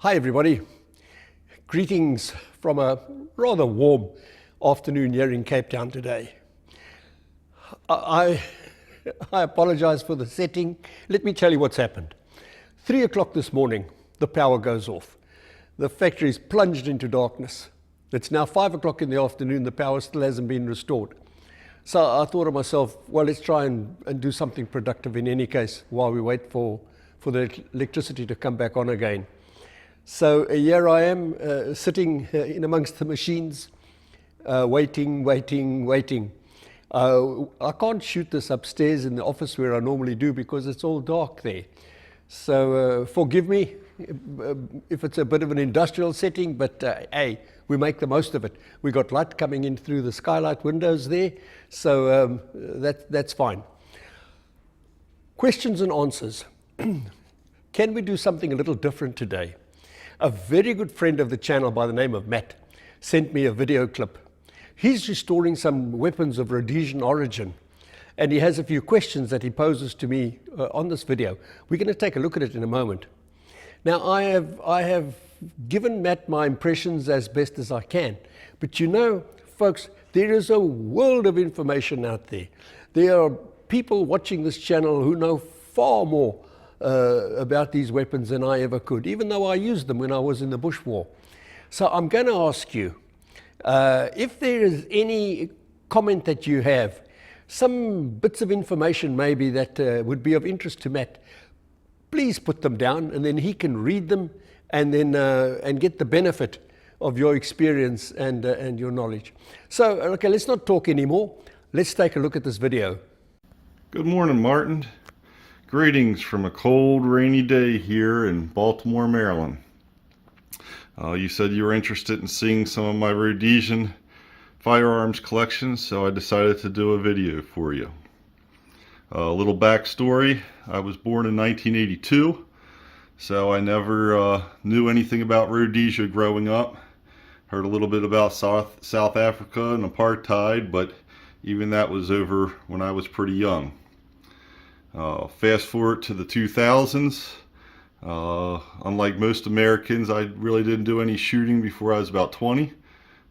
Hi everybody, greetings from a rather warm afternoon here in Cape Town today. I apologize for the setting. Let me tell you what's happened. 3 o'clock this morning, the power goes off. The factory is plunged into darkness. It's now 5 o'clock in the afternoon, the power still hasn't been restored. So I thought to myself, well, let's try and do something productive in any case while we wait for the electricity to come back on again. So here I am sitting in amongst the machines, waiting. I can't shoot this upstairs in the office where I normally do because it's all dark there. So forgive me if it's a bit of an industrial setting, but hey, we make the most of it. We got light coming in through the skylight windows there, so that's fine. Questions and answers. Can we do something a little different today? A very good friend of the channel by the name of Matt sent me a video clip. He's restoring some weapons of Rhodesian origin, and he has a few questions that he poses to me on this video. We're going to take a look at it in a moment. Now, I have given Matt my impressions as best as I can, but you know, folks, there is a world of information out there. There are people watching this channel who know far more about these weapons than I ever could, even though I used them when I was in the Bush War. So I'm going to ask you, if there is any comment that you have, some bits of information maybe that would be of interest to Matt, please put them down and then he can read them and then and get the benefit of your experience and your knowledge. So, okay, let's not talk anymore. Let's take a look at this video. Good morning, Martin. Greetings from a cold, rainy day here in Baltimore, Maryland. You said you were interested in seeing some of my Rhodesian firearms collections, so I decided to do a video for you. A little backstory: I was born in 1982, so I never knew anything about Rhodesia growing up. Heard a little bit about South Africa and apartheid, but even that was over when I was pretty young. Fast forward to the 2000s. Unlike most Americans, I really didn't do any shooting before I was about 20.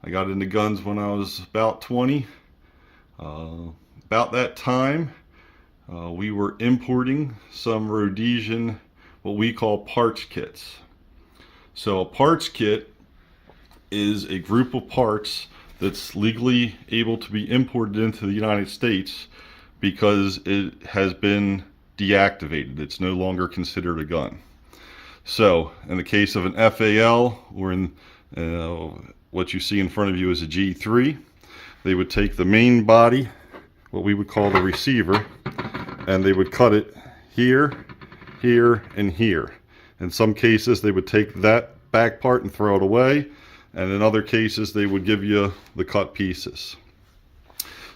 I got into guns when I was about 20. About that time, we were importing some Rhodesian, what we call parts kits. So a parts kit is a group of parts that's legally able to be imported into the United States because it has been deactivated. It's no longer considered a gun. So in the case of an FAL, or in what you see in front of you is a G3, they would take the main body, what we would call the receiver, and they would cut it here, here, and here. In some cases they would take that back part and throw it away, and in other cases they would give you the cut pieces.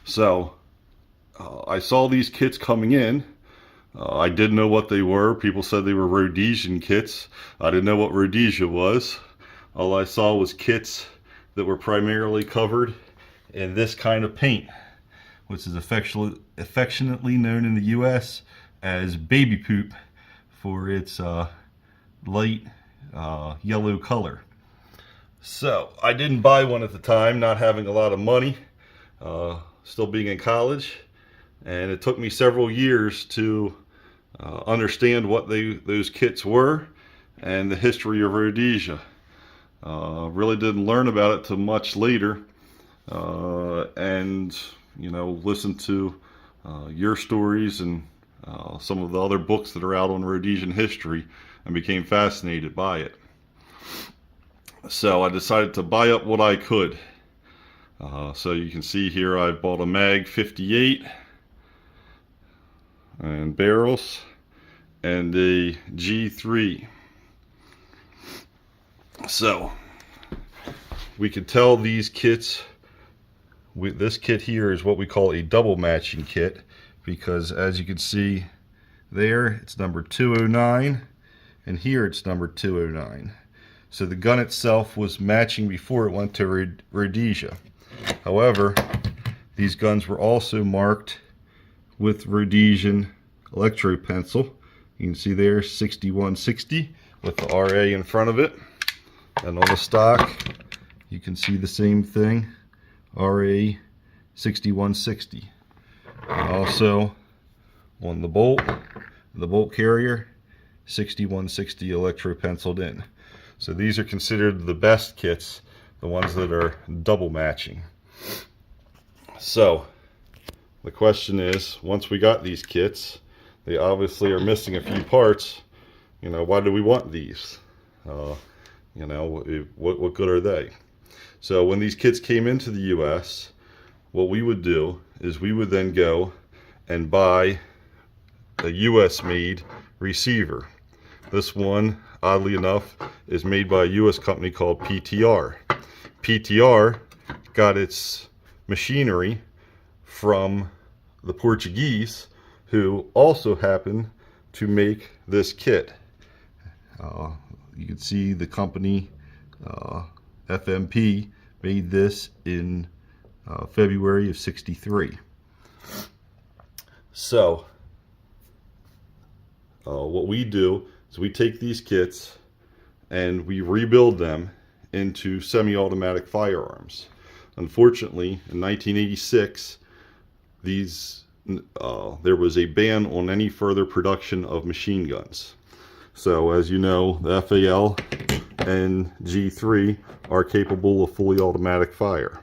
So I saw these kits coming in. I didn't know what they were. People said they were Rhodesian kits. I didn't know what Rhodesia was. All I saw was kits that were primarily covered in this kind of paint, which is affectionately known in the US as baby poop for its light yellow color. So I didn't buy one at the time, not having a lot of money, still being in college. And it took me several years to understand what those kits were and the history of Rhodesia. Really didn't learn about it till much later, and listen to your stories and some of the other books that are out on Rhodesian history, and became fascinated by it. So I decided to buy up what I could. So you can see here I bought a Mag 58 and barrels and a G3. So we could tell these kits, this kit here is what we call a double matching kit, because as you can see there, it's number 209, and here it's number 209. So the gun itself was matching before it went to Rhodesia. However, these guns were also marked with Rhodesian electro pencil. You can see there 6160 with the RA in front of it. And on the stock, you can see the same thing, RA 6160. Also on the bolt carrier, 6160 electro penciled in. So these are considered the best kits, the ones that are double matching. So the question is, once we got these kits, they obviously are missing a few parts. You know, why do we want these? You know, what good are they? So when these kits came into the US, what we would do is we would then go and buy a US made receiver. This one, oddly enough, is made by a US company called PTR. PTR got its machinery from the Portuguese, who also happen to make this kit. You can see the company FMP made this in February of '63. So what we do is we take these kits and we rebuild them into semi-automatic firearms. Unfortunately, in 1986, there was a ban on any further production of machine guns. So as you know, the FAL and G3 are capable of fully automatic fire.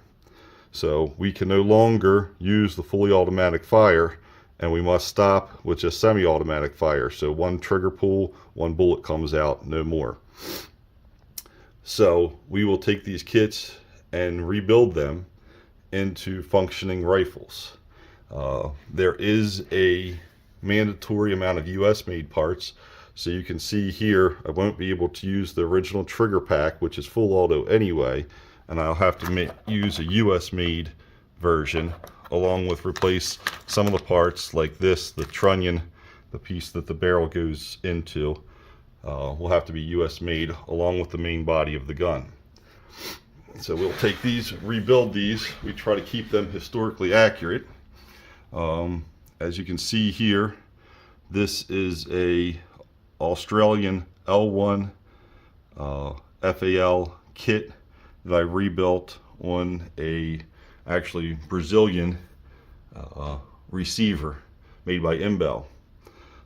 So we can no longer use the fully automatic fire, and we must stop with just semi-automatic fire. So one trigger pull, one bullet comes out, no more. So we will take these kits and rebuild them into functioning rifles. There is a mandatory amount of US made parts. So you can see here, I won't be able to use the original trigger pack, which is full auto anyway, and I'll have to use a US made version, along with replace some of the parts like this, the trunnion, the piece that the barrel goes into, will have to be US made along with the main body of the gun. So we'll take these, rebuild these. We try to keep them historically accurate. As you can see here, this is a Australian L1 FAL kit that I rebuilt on a actually Brazilian receiver made by Imbel.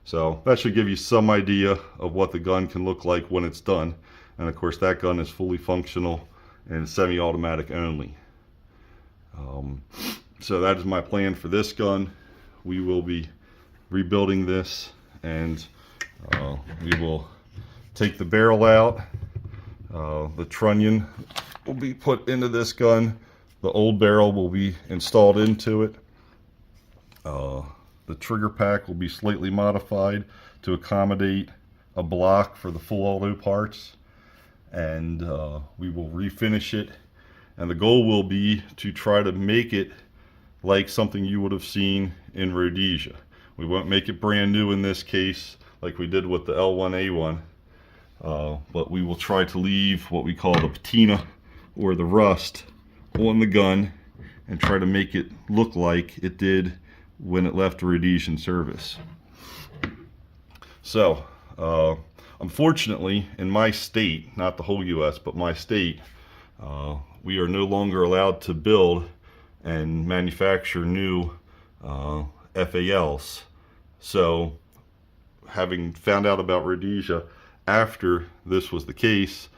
So that should give you some idea of what the gun can look like when it's done. And of course that gun is fully functional and semi-automatic only. So that is my plan for this gun. We will be rebuilding this, and we will take the barrel out. The trunnion will be put into this gun. The old barrel will be installed into it. The trigger pack will be slightly modified to accommodate a block for the full auto parts, and we will refinish it. And the goal will be to try to make it like something you would have seen in Rhodesia. We won't make it brand new in this case like we did with the L1A1, but we will try to leave what we call the patina or the rust on the gun and try to make it look like it did when it left Rhodesian service. So unfortunately, in my state, not the whole US, but my state, we are no longer allowed to build and manufacture new FALs. So having found out about Rhodesia after this was the case,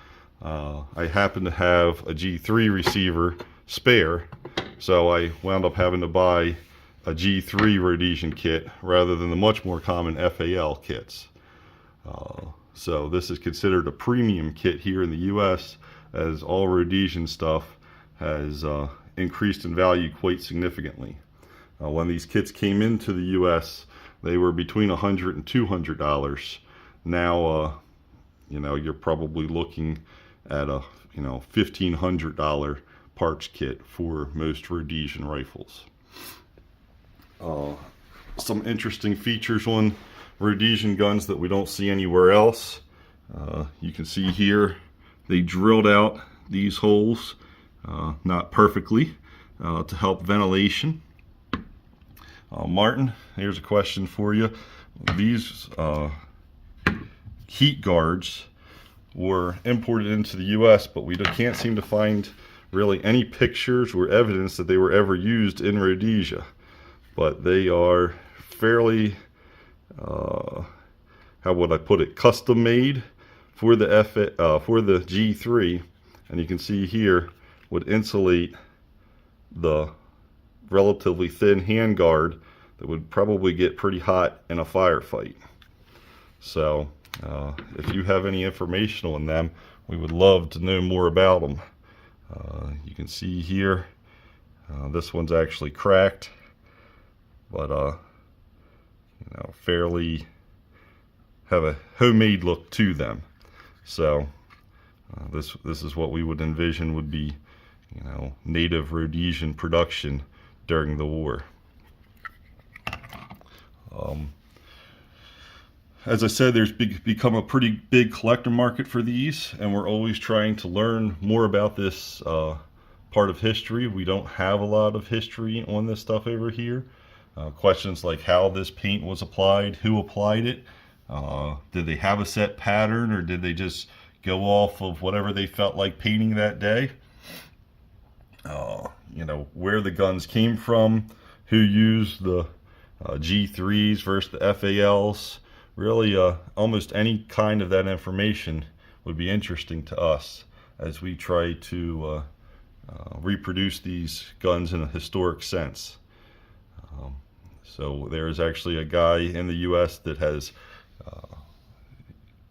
I happened to have a G3 receiver spare, so I wound up having to buy a G3 Rhodesian kit rather than the much more common FAL kits. So this is considered a premium kit here in the US, as all Rhodesian stuff has increased in value quite significantly. When these kits came into the US, they were between $100 and $200. Now, you know, you're probably looking at a $1,500 parts kit for most Rhodesian rifles. Some interesting features on Rhodesian guns that we don't see anywhere else. You can see here they drilled out these holes, not perfectly, to help ventilation. Martin, here's a question for you. These heat guards were imported into the US, but we can't seem to find really any pictures or evidence that they were ever used in Rhodesia. But they are fairly, how would I put it, custom made for the G3, and you can see here would insulate the relatively thin handguard that would probably get pretty hot in a firefight. So if you have any information on them, we would love to know more about them. You can see here, this one's actually cracked, but you know, fairly have a homemade look to them. So this is what we would envision would be, you know, native Rhodesian production during the war. As I said, there's become a pretty big collector market for these, and we're always trying to learn more about this part of history. We don't have a lot of history on this stuff over here. Questions like how this paint was applied, who applied it, did they have a set pattern, or did they just go off of whatever they felt like painting that day? You know, where the guns came from, who used the G3s versus the FALs. Really, almost any kind of that information would be interesting to us as we try to reproduce these guns in a historic sense. So there is actually a guy in the US that has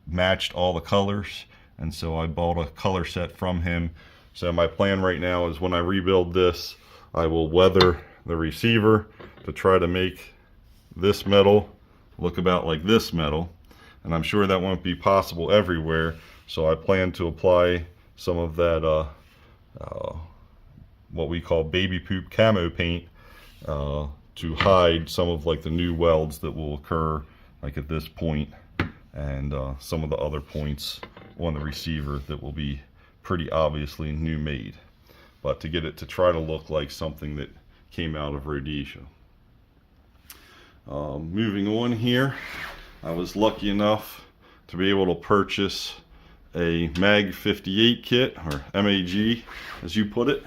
matched all the colors, and so I bought a color set from him. So my plan right now is when I rebuild this, I will weather the receiver to try to make this metal look about like this metal, and I'm sure that won't be possible everywhere, so I plan to apply some of that what we call baby poop camo paint to hide some of like the new welds that will occur like at this point, and some of the other points on the receiver that will be pretty obviously new made, but to get it to try to look like something that came out of Rhodesia. Moving on here, I was lucky enough to be able to purchase a Mag 58 kit, or MAG as you put it.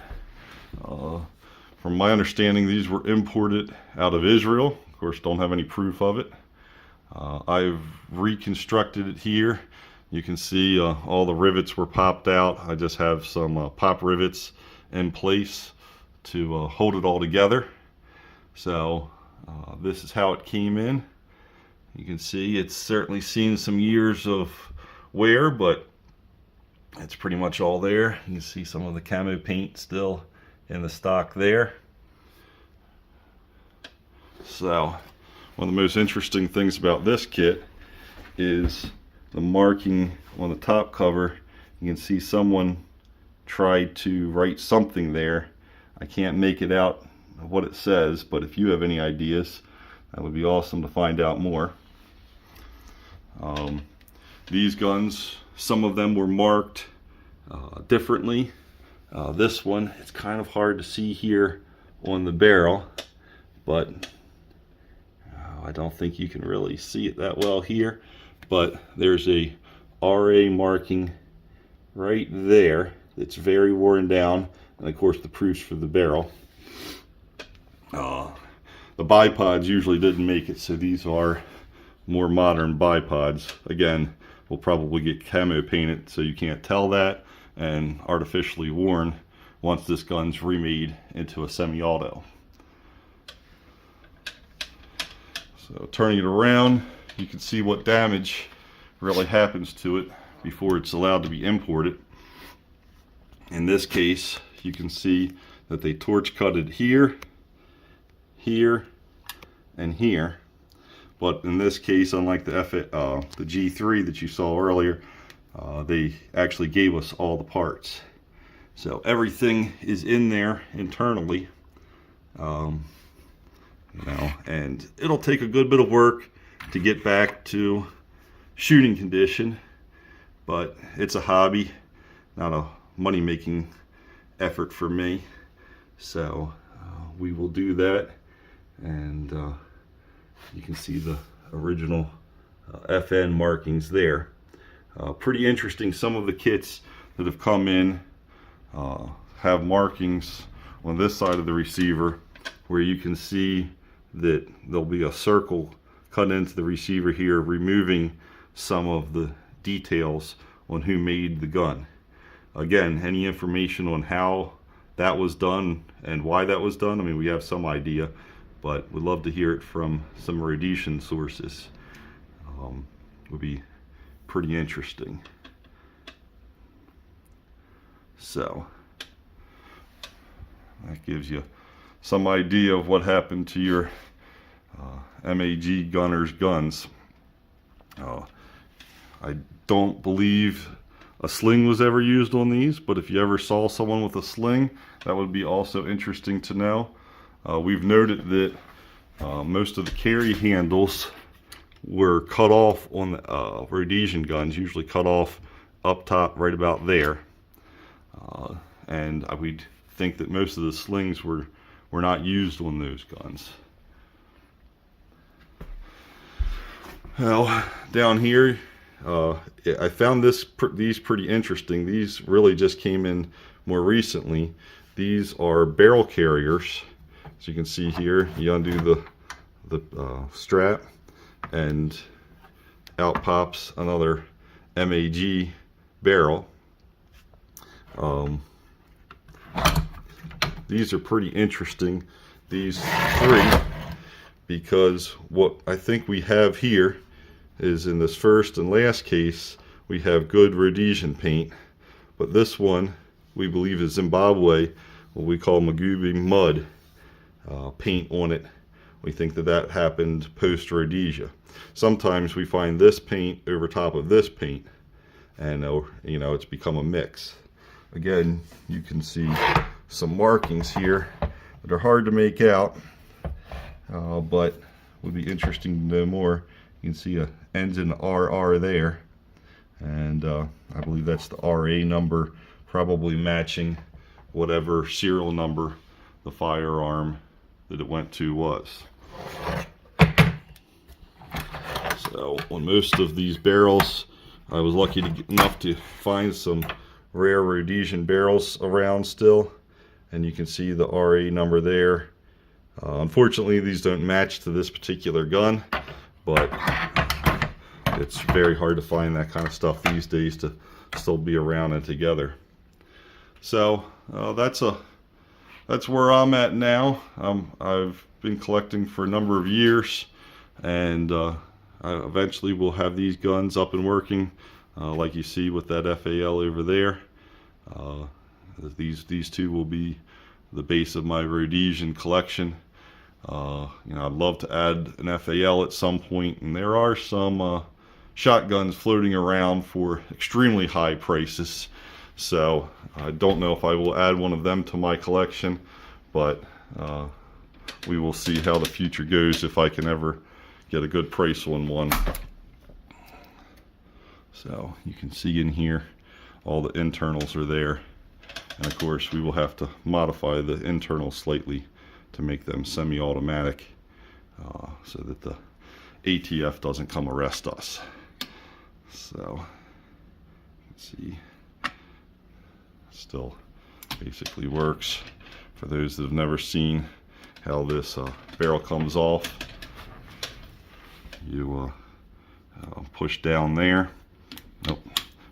From my understanding, these were imported out of Israel. Of course, don't have any proof of it. I've reconstructed it here. You can see all the rivets were popped out. I just have some pop rivets in place to hold it all together. So this is how it came in. You can see it's certainly seen some years of wear, but it's pretty much all there. You can see some of the camo paint still in the stock there. So one of the most interesting things about this kit is the marking on the top cover. You can see someone tried to write something there. I can't make it out what it says, but if you have any ideas, that would be awesome to find out more. These guns, some of them were marked differently. This one, it's kind of hard to see here on the barrel, but I don't think you can really see it that well here, but there's a RA marking right there that's very worn down, and of course the proofs for the barrel. The bipods usually didn't make it, so these are more modern bipods. Again, will probably get camo painted so you can't tell that, and artificially worn once this gun's remade into a semi-auto. So turning it around, you can see what damage really happens to it before it's allowed to be imported. In this case, you can see that they torch cut it here, here, and here. But in this case, unlike the G3 that you saw earlier, they actually gave us all the parts. So everything is in there internally, you know, and it'll take a good bit of work to get back to shooting condition, but it's a hobby, not a money-making effort for me. So we will do that, and you can see the original FN markings there. Pretty interesting. Some of the kits that have come in have markings on this side of the receiver where you can see that there'll be a circle cut into the receiver here, removing some of the details on who made the gun. Again, any information on how that was done and why that was done, I mean, we have some idea, but we'd love to hear it from some Rhodesian sources. Would be pretty interesting. So that gives you some idea of what happened to your MAG Gunners guns. I don't believe a sling was ever used on these, but if you ever saw someone with a sling, that would be also interesting to know. We've noted that most of the carry handles were cut off on the Rhodesian guns, usually cut off up top right about there. And I would think that most of the slings were not used on those guns. Well, down here, I found these pretty interesting. These really just came in more recently. These are barrel carriers. As you can see here, you undo the strap, and out pops another MAG barrel. These are pretty interesting, these three, because what I think we have here is, in this first and last case, we have good Rhodesian paint, but this one we believe is Zimbabwe, what we call Magube mud paint on it. We think that happened post Rhodesia. Sometimes we find this paint over top of this paint, and you know, it's become a mix. Again, you can see some markings here that are hard to make out, but would be interesting to know more. You can see ends in RR there, and I believe that's the RA number, probably matching whatever serial number the firearm that it went to was. So on most of these barrels, I was lucky enough to find some rare Rhodesian barrels around still, and you can see the RA number there. Unfortunately, these don't match to this particular gun, but it's very hard to find that kind of stuff these days to still be around and together. So that's where I'm at now. I've been collecting for a number of years, and I eventually will have these guns up and working, like you see with that FAL over there. These two will be the base of my Rhodesian collection. You know, I'd love to add an FAL at some point, and there are some shotguns floating around for extremely high prices. So I don't know if I will add one of them to my collection, but we will see how the future goes if I can ever get a good price on one. So you can see in here all the internals are there, and of course we will have to modify the internals slightly to make them semi-automatic, so that the ATF doesn't come arrest us. So let's see, still basically works. For those that have never seen how this barrel comes off, you push down there. Nope,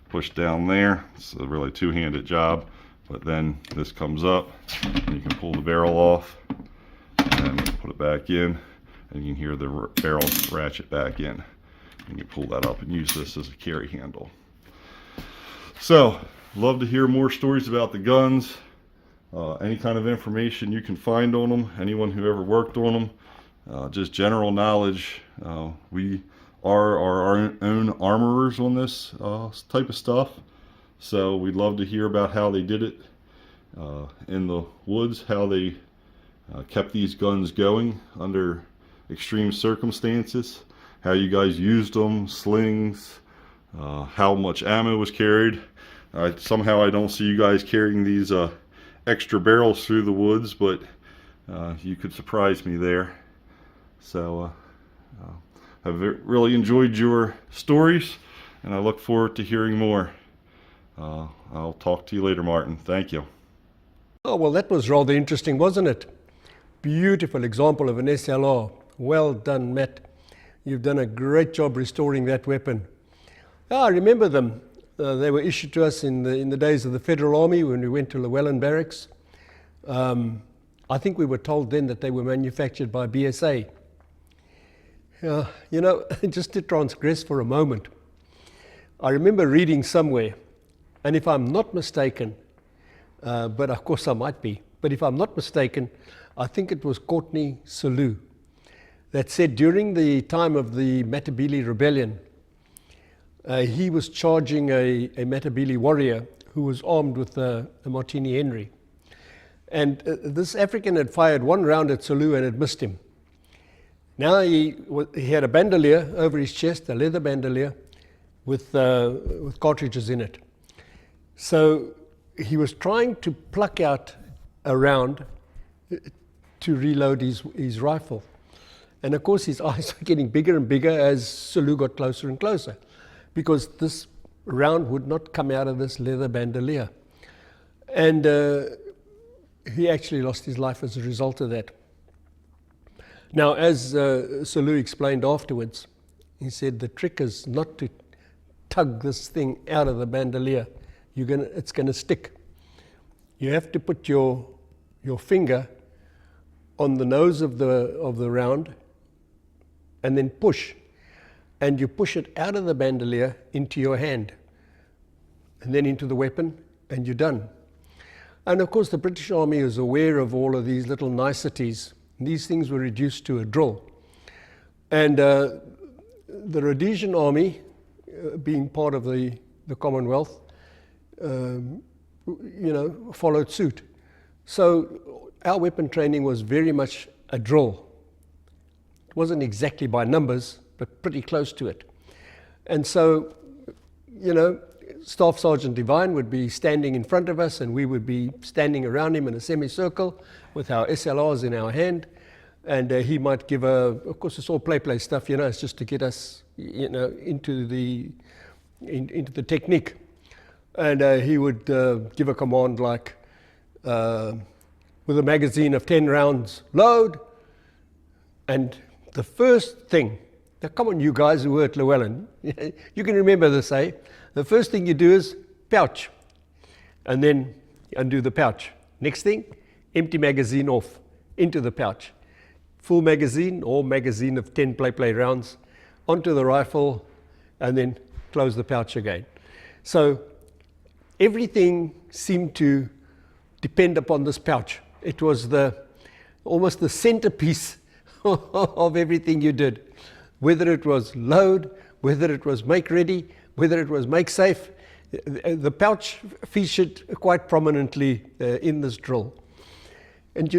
push down there. It's a really two-handed job, but then this comes up and you can pull the barrel off and put it back in, and you can hear the barrel ratchet back in, and you pull that up and use this as a carry handle. So love to hear more stories about the guns, any kind of information you can find on them, anyone who ever worked on them, just general knowledge. We are our own armorers on this type of stuff, so we'd love to hear about how they did it in the woods, how they kept these guns going under extreme circumstances, how you guys used them, slings, how much ammo was carried. Somehow I don't see you guys carrying these extra barrels through the woods, but you could surprise me there. So I've really enjoyed your stories, and I look forward to hearing more. I'll talk to you later, Martin. Thank you. Oh, well, that was rather interesting, wasn't it? Beautiful example of an SLR. Well done, Matt. You've done a great job restoring that weapon. I remember them. They were issued to us in the days of the Federal Army when we went to Llewellyn Barracks. I think we were told then that they were manufactured by BSA. You know, just to transgress for a moment, I remember reading somewhere, and if I'm not mistaken, but of course I might be, but if I'm not mistaken, I think it was Courtney Selous that said during the time of the Matabele Rebellion, he was charging a Matabele warrior who was armed with a Martini Henry. And this African had fired one round at Selous and had missed him. Now he had a bandolier over his chest, a leather bandolier with cartridges in it. So he was trying to pluck out a round to reload his rifle. And of course his eyes were getting bigger and bigger as Selous got closer and closer, because this round would not come out of this leather bandolier. And he actually lost his life as a result of that. Now, as Selous explained afterwards, he said the trick is not to tug this thing out of the bandolier. It's going to stick. You have to put your finger on the nose of the round and then push. And you push it out of the bandolier into your hand and then into the weapon, and you're done. And of course the British Army is aware of all of these little niceties. These things were reduced to a drill. And the Rhodesian Army, being part of the Commonwealth, followed suit. So our weapon training was very much a drill. It wasn't exactly by numbers, but pretty close to it. And so, Staff Sergeant Devine would be standing in front of us, and we would be standing around him in a semicircle with our SLRs in our hand. And he might give of course it's all play stuff, it's just to get us, into the technique. And he would give a command like, with a magazine of 10 rounds, load. And the first thing, now come on you guys who were at Llewellyn, you can remember this, eh? The first thing you do is pouch, and then undo the pouch. Next thing, empty magazine off, into the pouch. Full magazine or magazine of 10 play rounds, onto the rifle, and then close the pouch again. So everything seemed to depend upon this pouch. It was almost the centerpiece of everything you did. Whether it was load, whether it was make ready, whether it was make safe, the pouch featured quite prominently in this drill. And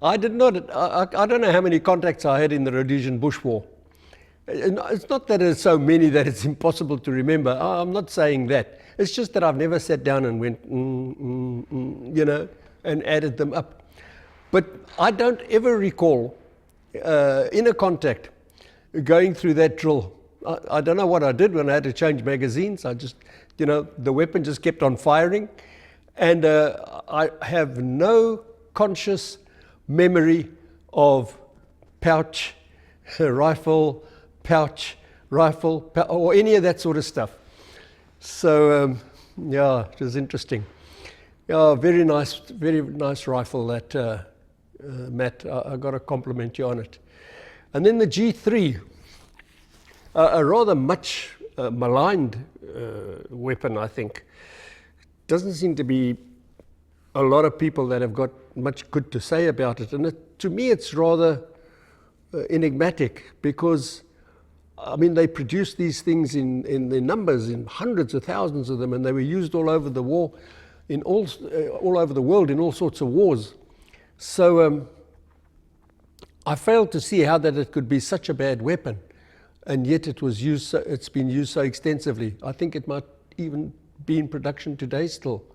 I don't know how many contacts I had in the Rhodesian Bush War. It's not that it's so many that it's impossible to remember. I'm not saying that. It's just that I've never sat down and went, and added them up. But I don't ever recall in a contact going through that drill. I don't know what I did when I had to change magazines. I just, the weapon just kept on firing. And I have no conscious memory of pouch, rifle, pouch, rifle, or any of that sort of stuff. So, it was interesting. Yeah, very nice rifle that, Matt, I got to compliment you on it. And then the G3, a rather much maligned weapon, I think. Doesn't seem to be a lot of people that have got much good to say about it. And to me, it's rather enigmatic because, they produced these things in their numbers, in hundreds of thousands of them, and they were used all over the war, all over the world in all sorts of wars. So I failed to see how that it could be such a bad weapon, and yet it's been used so extensively. I think it might even be in production today still.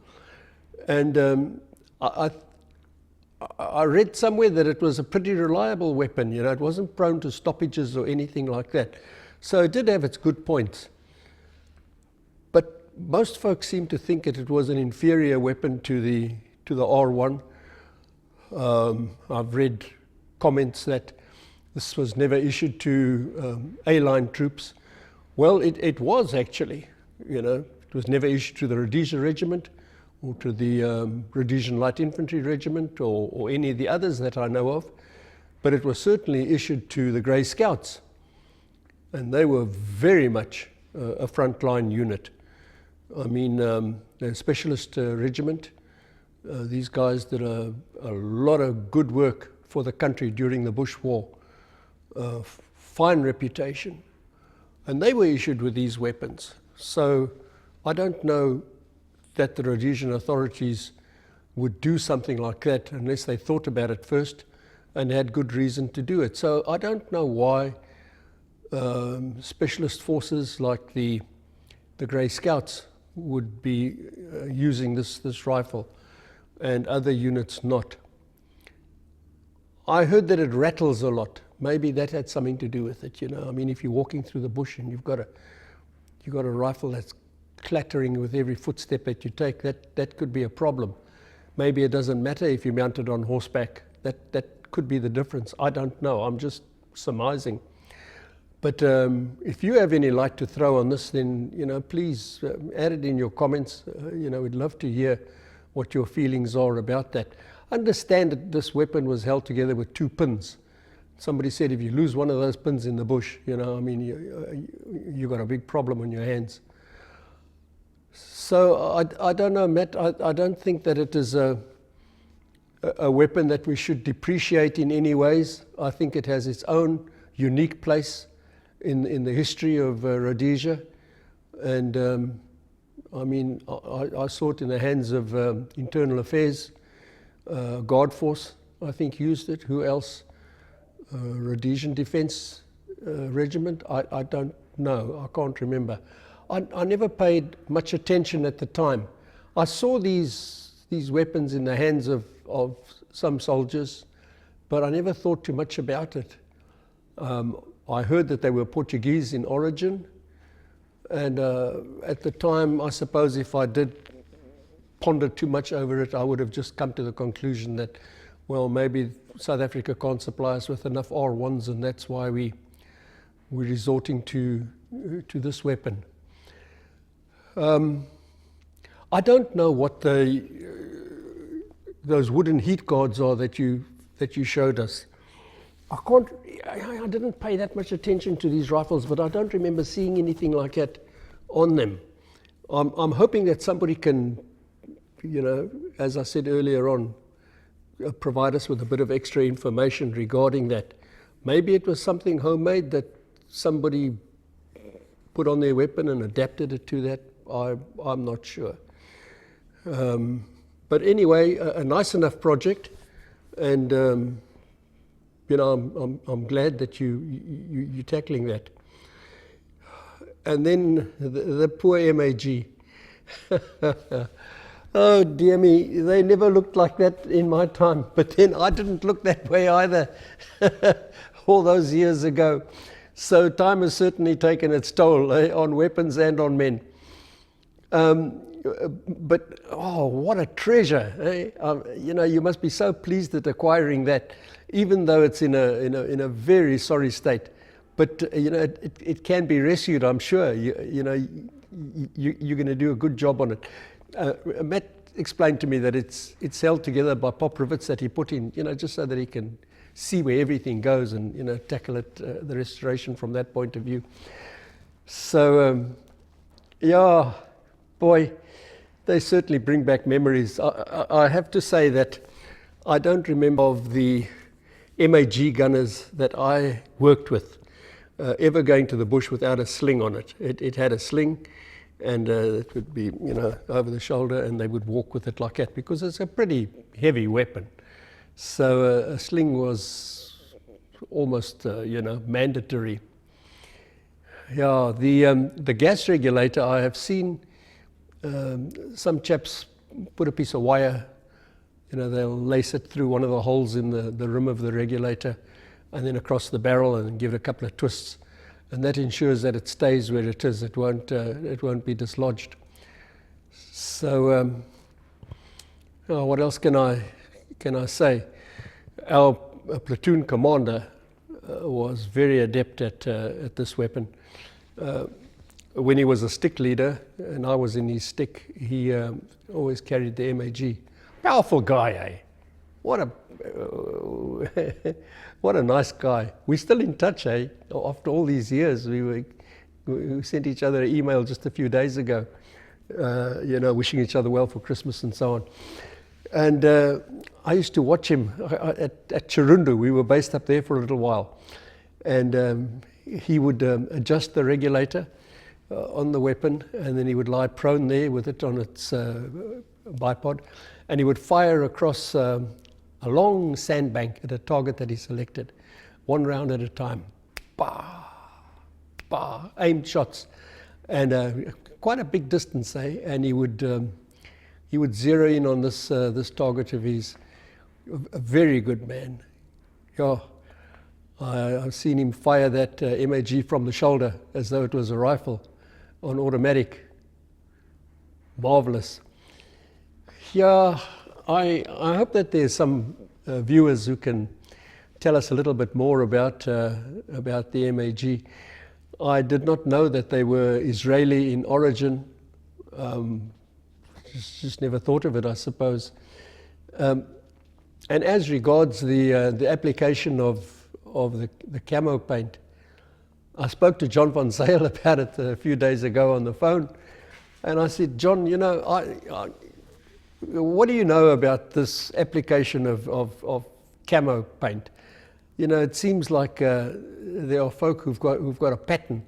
And I read somewhere that it was a pretty reliable weapon. It wasn't prone to stoppages or anything like that. So it did have its good points. But most folks seem to think that it was an inferior weapon to the R1. I've read comments that this was never issued to A-line troops. Well, it was actually, it was never issued to the Rhodesia Regiment or to the Rhodesian Light Infantry Regiment or any of the others that I know of, but it was certainly issued to the Grey Scouts, and they were very much a frontline unit. I mean, the Specialist Regiment, these guys did a lot of good work for the country during the Bush War, fine reputation, and they were issued with these weapons. So I don't know that the Rhodesian authorities would do something like that unless they thought about it first and had good reason to do it. So I don't know why specialist forces like the Grey Scouts would be using this rifle and other units not. I heard that it rattles a lot. Maybe that had something to do with it, I mean, if you're walking through the bush and you've got a rifle that's clattering with every footstep that you take, that could be a problem. Maybe it doesn't matter if you're mounted on horseback. That could be the difference. I don't know. I'm just surmising. But if you have any light to throw on this, then please add it in your comments. We'd love to hear what your feelings are about that. Understand that this weapon was held together with 2 pins. Somebody said if you lose one of those pins in the bush, you've got a big problem on your hands. So I don't know, Matt. I don't think that it is a weapon that we should depreciate in any ways. I think it has its own unique place in the history of Rhodesia. And I mean, I saw it in the hands of Internal Affairs, Guard Force, I think, used it. Who else? Rhodesian Defence Regiment? I don't know. I can't remember. I never paid much attention at the time. I saw these weapons in the hands of some soldiers, but I never thought too much about it. I heard that they were Portuguese in origin, and at the time, I suppose if I did ponder too much over it, I would have just come to the conclusion that, well, maybe South Africa can't supply us with enough R1s, and that's why we're resorting to this weapon. I don't know what those wooden heat guards are that you showed us. I didn't pay that much attention to these rifles, but I don't remember seeing anything like that on them. I'm hoping that somebody can, as I said earlier on, provide us with a bit of extra information regarding that. Maybe it was something homemade that somebody put on their weapon and adapted it to that. I'm not sure. But anyway, a nice enough project, and I'm glad that you're tackling that. And then the poor MAG. Oh dear me, they never looked like that in my time. But then I didn't look that way either all those years ago. So time has certainly taken its toll on weapons and on men. But oh, what a treasure! You must be so pleased at acquiring that, even though it's in a very sorry state. But it can be rescued, I'm sure. You're going to do a good job on it. Matt explained to me that it's held together by pop rivets that he put in, just so that he can see where everything goes and tackle it, the restoration from that point of view. So yeah, boy, they certainly bring back memories. I have to say that I don't remember of the MAG gunners that I worked with ever going to the bush without a sling on it. It had a sling, and it would be, over the shoulder, and they would walk with it like that because it's a pretty heavy weapon. So a sling was almost, mandatory. Yeah, the gas regulator, I have seen some chaps put a piece of wire, they'll lace it through one of the holes in the rim of the regulator and then across the barrel and give it a couple of twists. and that ensures that it stays where it is. It won't be dislodged. So what else can I say? Our platoon commander was very adept at this weapon. When he was a stick leader and I was in his stick, he always carried the MAG. Powerful guy, eh? What a nice guy. We're still in touch, eh? After all these years, we sent each other an email just a few days ago, wishing each other well for Christmas and so on. And I used to watch him at Chirundu. We were based up there for a little while. And he would adjust the regulator on the weapon, and then he would lie prone there with it on its bipod, and he would fire across a long sandbank at a target that he selected, one round at a time. Bah, bah, aimed shots, and quite a big distance, eh? And he would zero in on this target of his. A very good man. Yeah, I've seen him fire that MAG from the shoulder as though it was a rifle on automatic. Marvelous. Yeah, I hope that there's some viewers who can tell us a little bit more about the MAG. I did not know that they were Israeli in origin. Just never thought of it, I suppose. And as regards the application of the camo paint, I spoke to John van Zyl about it a few days ago on the phone, and I said, John, what do you know about this application of camo paint? It seems like there are folk who've got a pattern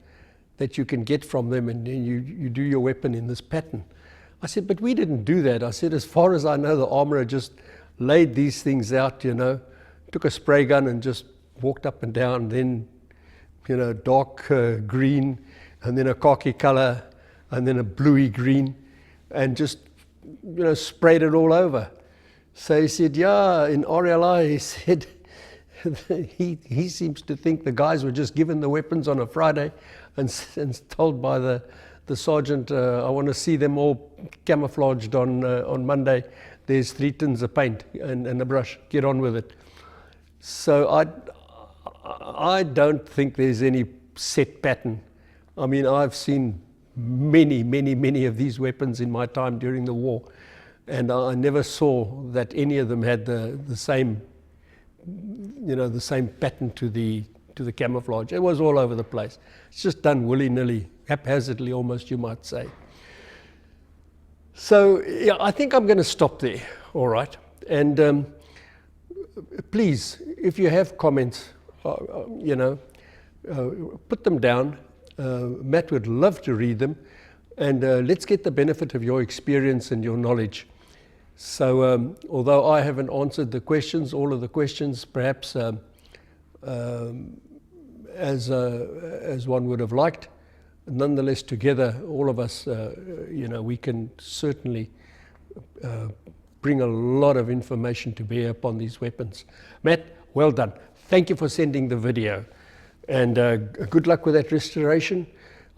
that you can get from them, and you do your weapon in this pattern. I said, but we didn't do that. I said, as far as I know, the armourer just laid these things out, took a spray gun and just walked up and down, then, dark green, and then a khaki colour, and then a bluey green, and just, sprayed it all over. So he said, yeah, in RLI, he said, he seems to think the guys were just given the weapons on a Friday and told by the sergeant, I want to see them all camouflaged on Monday. There's 3 tins of paint and a brush. Get on with it. So I don't think there's any set pattern. I mean, I've seen many of these weapons in my time during the war, and I never saw that any of them had the same, the same pattern to the camouflage. It was all over the place. It's just done willy-nilly, haphazardly almost, you might say. So yeah, I think I'm going to stop there, all right? And please, if you have comments, put them down. Matt would love to read them, and let's get the benefit of your experience and your knowledge. So although I haven't answered the questions, all of the questions, perhaps as one would have liked, nonetheless, together, all of us, we can certainly bring a lot of information to bear upon these weapons. Matt, well done. Thank you for sending the video, and good luck with that restoration.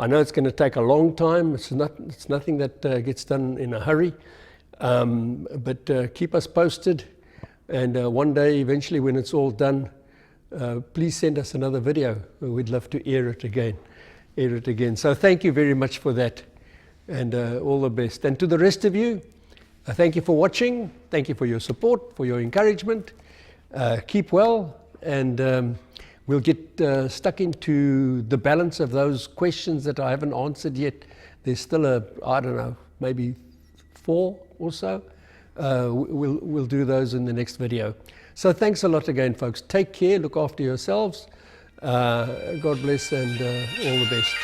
I know it's going to take a long time. It's nothing that gets done in a hurry, but keep us posted, and one day, eventually, when it's all done, please send us another video. We'd love to air it again. So thank you very much for that, and all the best. And to the rest of you, thank you for watching. Thank you for your support, for your encouragement. Keep well, and we'll get stuck into the balance of those questions that I haven't answered yet. There's still I don't know, maybe 4 or so. We'll do those in the next video. So thanks a lot again, folks. Take care, look after yourselves. God bless, and all the best.